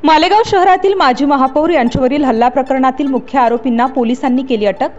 मालेगाव शहरातील माजी महापौर यांच्यावरील हल्ला प्रकरणातील मुख्य आरोपींना पोलिसांनी केली अटक।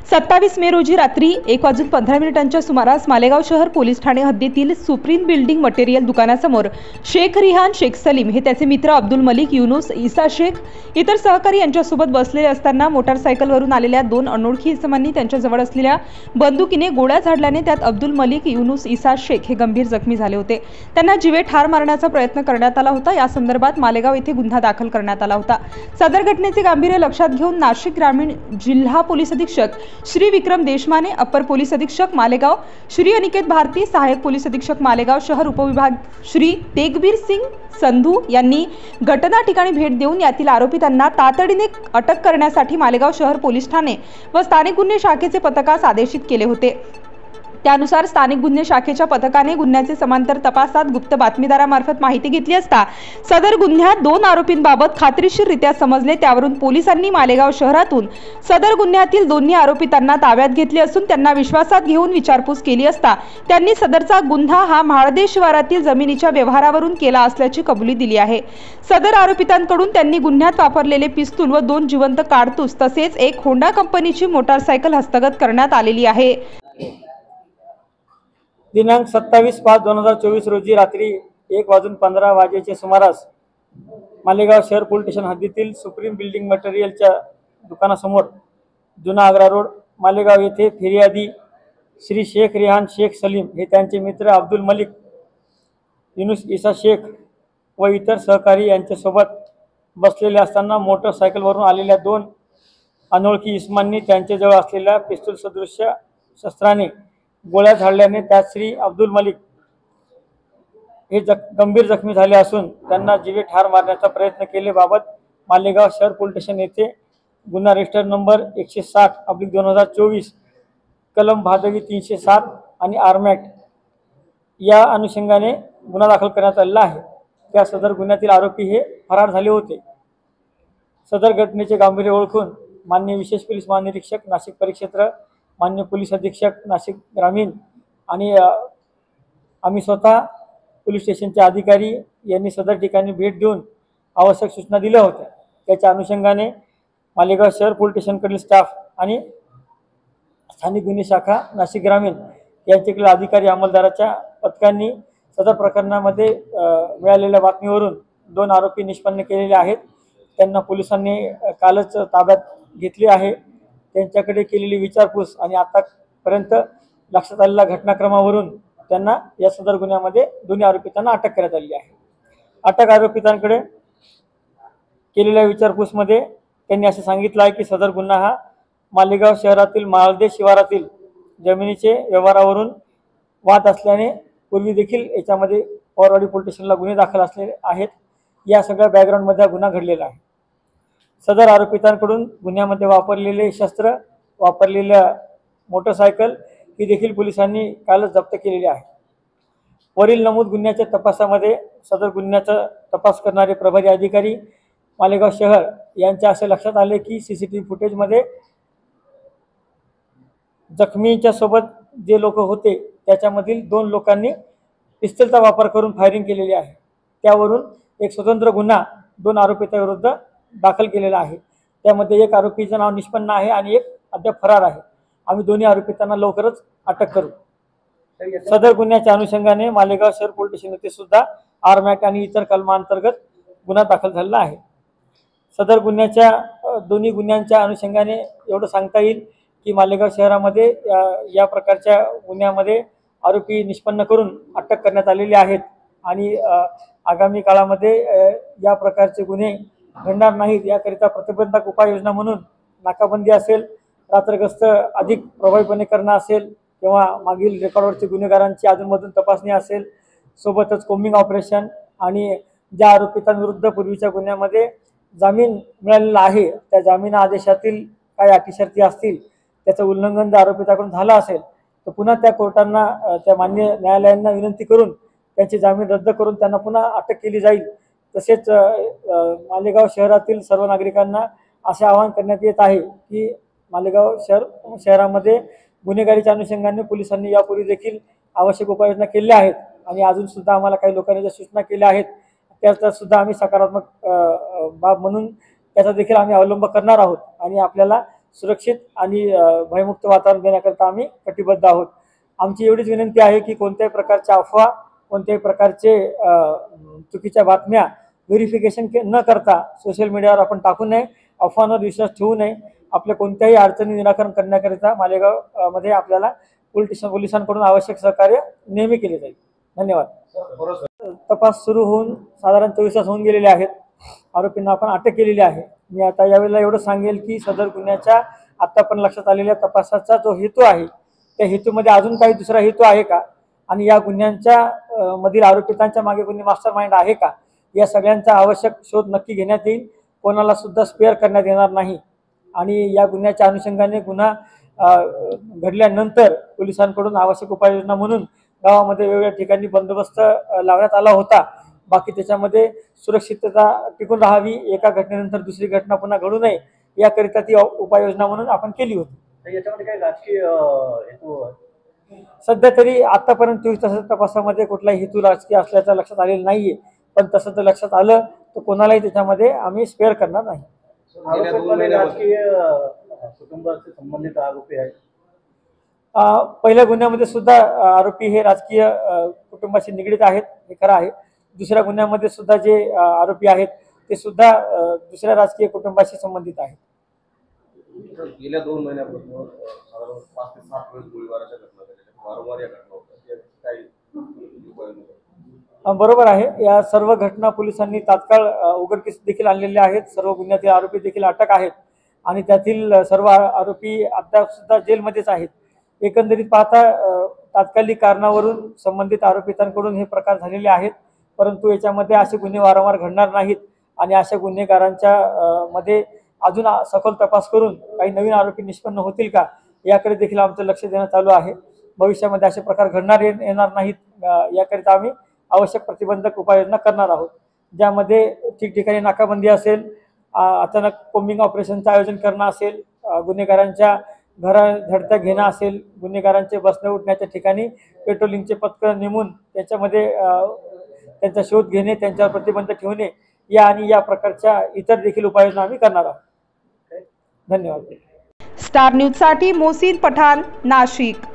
27 मे रोजी रात्री 1:15 सुमारास मालेगाव शहर पोलीस ठाणे हद्दीतील सुप्रीम बिल्डिंग मटेरियल दुकानासमोर शेख रिहान शेख सलीम हे त्याचे मित्र अब्दुल मलिक युनुस ईसा शेख इतर सहकारी यांच्यासोबत बसलेले असताना मोटारसायकलवरून आलेल्या दोन अनोळखी इसमांनी त्यांच्याजवळ असलेल्या बंदुकीने गोळ्या झाडल्याने त्यात अब्दुल मलिक युनुस ईसा शेख हे गंभीर जखमी झाले होते। त्यांना जीवे ठार मारण्याचा प्रयत्न करण्यात आला होता। या संदर्भात मालेगाव येथे गुन्हा दाखल करण्यात आला होता। सदर घटनेचे गांभीर्य लक्षात घेऊन नाशिक ग्रामीण जिल्हा पोलीस अधीक्षक श्री विक्रम देशमाने, अपर पोलीस अधीक्षक मालेगाव श्री अनिकेत भारती, सहायक पोलीस अधीक्षक मालेगाव शहर उपविभाग श्री तेगबीर सिंग संधू यांनी घटना ठिकाणी भेट देऊन यातील आरोपितांना तातडीने अटक करण्यासाठी मालेगाव शहर पोलीस ठाणे व स्थानिक गुन्हे शाखेचे पथकास आदेशित केले होते। त्यानुसार स्थानिक गुन्हे शाखेच्या पथकाने गुन्ह्याचे समांतर तपासात गुप्त बातमीदारामार्फत माहिती घेतली असता सदर गुन्ह्यात दोन आरोपींबाबत खात्रीशीररित्या समजले। त्यावरून पोलिसांनी मालेगाव शहरातून सदर गुन्ह्यातील दोन्ही आरोपितांना ताब्यात घेतले असून त्यांना विश्वासात घेऊन विचारपूस केली असता त्यांनी सदरचा गुन्हा हा म्हाळदे शिवारातील जमिनीच्या व्यवहारावरून केला असल्याची कबुली दिली आहे। सदर आरोपितांकडून त्यांनी गुन्ह्यात वापरलेले पिस्तूल व दोन जिवंत कारतूस तसेच एक होंडा कंपनीची मोटारसायकल हस्तगत करण्यात आलेली आहे। दिनांक 27/5/2024 रोजी रात्री 1:15 वाजेच्या सुमारास मालेगाव शहर पोलीस स्टेशन हद्दीतील सुप्रीम बिल्डिंग मटेरियलच्या दुकानासमोर जुना आग्रा रोड मालेगाव येथे फिर्यादी श्री शेख रिहान शेख सलीम हे त्यांचे मित्र अब्दुल मलिक युनुस ईसा शेख व इतर सहकारी यांच्यासोबत बसलेले असताना मोटरसायकलवरून आलेल्या दोन अनोळखी इसमांनी त्यांच्याजवळ असलेल्या पिस्तूल सदृश्य शस्त्राने गोळ्या झाडल्याने त्यात श्री अब्दुल मलिक हे गंभीर जखमी झाले असून त्यांना जीवे ठार मारण्याचा प्रयत्न केल्याबाबत मालेगाव शहर पोलीस स्टेशन येथे गुन्हा रजिस्टर नंबर 160/2024 कलम भादवी 307 आणि आर्मॅट या अनुषंगाने गुन्हा दाखल करण्यात आलेला आहे। त्या सदर गुन्ह्यातील आरोपी हे फरार झाले होते। सदर घटनेचे गांभीर्य ओळखून माननीय विशेष पोलीस महानिरीक्षक नाशिक परिक्षेत्र, मान्य पोलीस अधीक्षक नाशिक ग्रामीण आणि आम्ही स्वतः पोलीस स्टेशनचे अधिकारी यांनी सदर ठिकाणी भेट देऊन आवश्यक सूचना दिल्या होत्या। त्याच्या अनुषंगाने मालेगाव शहर पोलीस स्टेशनकडील स्टाफ आणि स्थानिक गुन्हे शाखा नाशिक ग्रामीण यांच्याकडील अधिकारी अंमलदाराच्या पथकांनी सदर प्रकरणामध्ये मिळालेल्या बातमीवरून दोन आरोपी निष्पन्न केलेले आहेत। त्यांना पोलिसांनी कालच ताब्यात घेतले आहे। त्यांच्याकडे केलेली विचारपूस आणि आतापर्यंत लक्षात आलेल्या घटनाक्रमावरून त्यांना या सदर गुन्ह्यामध्ये दोन्ही आरोपितांना अटक करण्यात आली आहे। अटक आरोपितांकडे केलेल्या विचारपूसमध्ये त्यांनी असं सांगितलं आहे की सदर गुन्हा हा मालेगाव शहरातील म्हाळदे शिवारातील जमिनीचे व्यवहारावरून वाद असल्याने पूर्वी देखील याच्यामध्ये पवारवाडी पोलीस स्टेशनला गुन्हे दाखल असलेले आहेत। या सगळ्या बॅकग्राऊंडमध्ये हा गुन्हा घडलेला आहे। सदर आरोपितांकडून गुन्ह्यामध्ये वापरलेले शस्त्र, वापरलेल्या मोटरसायकल ही देखील पोलिसांनी कालच जप्त केलेली आहे। वरील नमूद गुन्ह्याच्या तपासामध्ये सदर गुन्ह्याचा तपास करणारे प्रभारी अधिकारी मालेगाव शहर यांच्या असे लक्षात आले की CCTV फुटेजमध्ये जखमींच्या सोबत जे लोक होते त्याच्यामधील दोन लोकांनी पिस्तलचा वापर करून फायरिंग केलेली आहे। त्यावरून एक स्वतंत्र गुन्हा दोन आरोपितांविरुद्ध दाखल केलेला आहे। त्यामध्ये एक आरोपीचं नाव निष्पन्न आहे आणि एक अद्याप फरार आहे। आम्ही दोन्ही आरोपितांना लवकरच अटक करू। सदर गुन्ह्याच्या अनुषंगाने मालेगाव शहर पोलीस स्टेशन येथे सुद्धा आर्मॅट आणि इतर कलमांतर्गत गुन्हा दाखल झालेला आहे। सदर गुन्ह्याच्या दोन्ही गुन्ह्यांच्या अनुषंगाने एवढं सांगता येईल की मालेगाव शहरामध्ये या प्रकारच्या गुन्ह्यामध्ये आरोपी निष्पन्न करून अटक करण्यात आलेली आहेत आणि आगामी काळामध्ये या प्रकारचे गुन्हे घडणार नाहीत याकरिता प्रतिबंधक उपाययोजना म्हणून नाकाबंदी असेल, रात्रगस्त अधिक प्रभावीपणे करणं असेल किंवा मागील रेकॉर्डवरचे गुन्हेगारांची अधूनमधून तपासणी असेल, सोबतच कोम्बिंग ऑपरेशन आणि ज्या आरोपितांविरुद्ध पूर्वीच्या गुन्ह्यामध्ये जामीन मिळालेला आहे त्या जामीन आदेशातील काही अटीशर्ती असतील त्याचं उल्लंघन जर आरोपिताकडून झालं असेल तर पुन्हा त्या कोर्टांना, त्या मान्य न्यायालयांना विनंती करून त्यांची जामीन रद्द करून त्यांना पुन्हा अटक केली जाईल। तसेच मालेगाव शहरातील सर्व नागरिकांना असे आवाहन करण्यात येत आहे की मालेगाव शहरामध्ये गुन्हेगारीच्या अनुषंगाने पोलिसांनी यापूर्वी देखील आवश्यक उपाययोजना केल्या आहेत आणि अजून सुद्धा आम्हाला काही लोकांनी ज्या सूचना केल्या आहेत त्याचा सुद्धा आम्ही सकारात्मक बाब म्हणून त्याचा देखील आम्ही अवलंब करणार आहोत आणि आपल्याला सुरक्षित आणि भयमुक्त वातावरण देण्याकरता आम्ही कटिबद्ध आहोत. आमची एवढीच विनंती आहे की कोणत्याही प्रकारच्या अफवा, कोणत्याही प्रकारचे चुकीच्या बातम्या व्हेरिफिकेशन न करता सोशल मीडियावर आपण टाकू नये, अफवांवर विश्वास ठेवू नये. आपल्या कोणत्याही अडचणी निराकरण करण्याकरिता मालेगाव मध्ये आपल्याला पोलिसांकडून आवश्यक सहकार्य नेहमी केले जाईल. धन्यवाद. तपास सुरू होऊन साधारण 24 तास होऊन गेलेले आहेत. आरोपींना आपण अटक केलेली आहे. मी आता यावेळेला एवढं सांगेल की सदर गुन्ह्याच्या आता पण लक्षात आलेल्या तपासाचा जो हेतू आहे त्या हेतूमध्ये अजून काही दुसरा हेतू आहे का आणि या गुन्ह्यांच्या मधील आरोपितांच्या मागे कोणी मास्टर माइंड आहे का, या सगळ्यांचा आवश्यक शोध नक्की घेण्यात येईल. कोणाला सुद्धा स्पेअर करण्यात येणार नाही आणि या गुन्ह्याच्या अनुषंगाने गुन्हा घडल्यानंतर पोलिसांकडून आवश्यक उपाययोजना म्हणून गावामध्ये वेगवेगळ्या ठिकाणी बंदोबस्त लावण्यात आला होता. बाकी त्याच्यामध्ये सुरक्षितता टिकून राहावी, एका घटनेनंतर दुसरी घटना पुन्हा घडू नये याकरिता ती उपाययोजना म्हणून आपण केली होती. याच्यामध्ये काही राजकीय हेतू सध्या तरी आतापर्यंत 24 तासाच्या तपासामध्ये कुठलाही हेतू राजकीय असल्याचं लक्षात आलेलं नाहीये, पण तसं जर लक्षात आलं तर कोणालाही त्याच्यामध्ये आम्ही स्पेअर करणार नाही. राजकीय कुटुंबाशी संबंधित आरोपी आहेत. पहिल्या गुन्ह्यामध्ये सुद्धा आरोपी हे राजकीय कुटुंबाशी निगडीत आहेत, हे खरं आहे. दुसऱ्या गुन्ह्यामध्ये सुद्धा जे आरोपी आहेत ते सुद्धा दुसऱ्या राजकीय कुटुंबाशी संबंधित आहेत. गेल्या 2 महिन्यापासून साधारण 5 ते 7 वेळेस गोळीबाराच्या घटना झाल्या, वारंवार या घटना होतात. काही बरोबर आहे. या सर्व घटना पोलिसांनी तात्काळ उघडकीस देखील आणलेल्या आहेत. सर्व गुन्ह्यातील आरोपी देखील अटक आहेत आणि त्यातील सर्व आरोपी अद्याप सुद्धा जेलमध्येच आहेत. एकंदरीत पाहता तात्कालिक कारणावरून संबंधित आरोपितांकडून हे प्रकार झालेले आहेत, परंतु याच्यामध्ये असे गुन्हे वारंवार घडणार नाहीत आणि अशा गुन्हेगारांच्या मध्ये अजून सखोल तपास करून काही नवीन आरोपी निष्पन्न होतील का याकडे देखील आमचं लक्ष देणं चालू आहे. भविष्यामध्ये असे प्रकार घडणार येणार नाहीत याकरिता आम्ही आवश्यक प्रतिबंधक उपाययोजना करणार आहोत, ज्यामध्ये ठिकठिकाणी नाकाबंदी असेल, अचानक कोम्बिंग ऑपरेशनचं आयोजन करणं असेल, गुन्हेगारांच्या धडत्या घेणं असेल, गुन्हेगारांचे बसण्या उठण्याच्या ठिकाणी पेट्रोलिंगचे पथकं नेमून त्याच्यामध्ये त्यांचा शोध घेणे, त्यांच्यावर प्रतिबंध ठेवणे या आणि या प्रकारच्या इतर देखील उपाययोजना आम्ही करणार आहोत. धन्यवाद. स्टार न्यूजसाठी मोहसिन पठाण, नाशिक.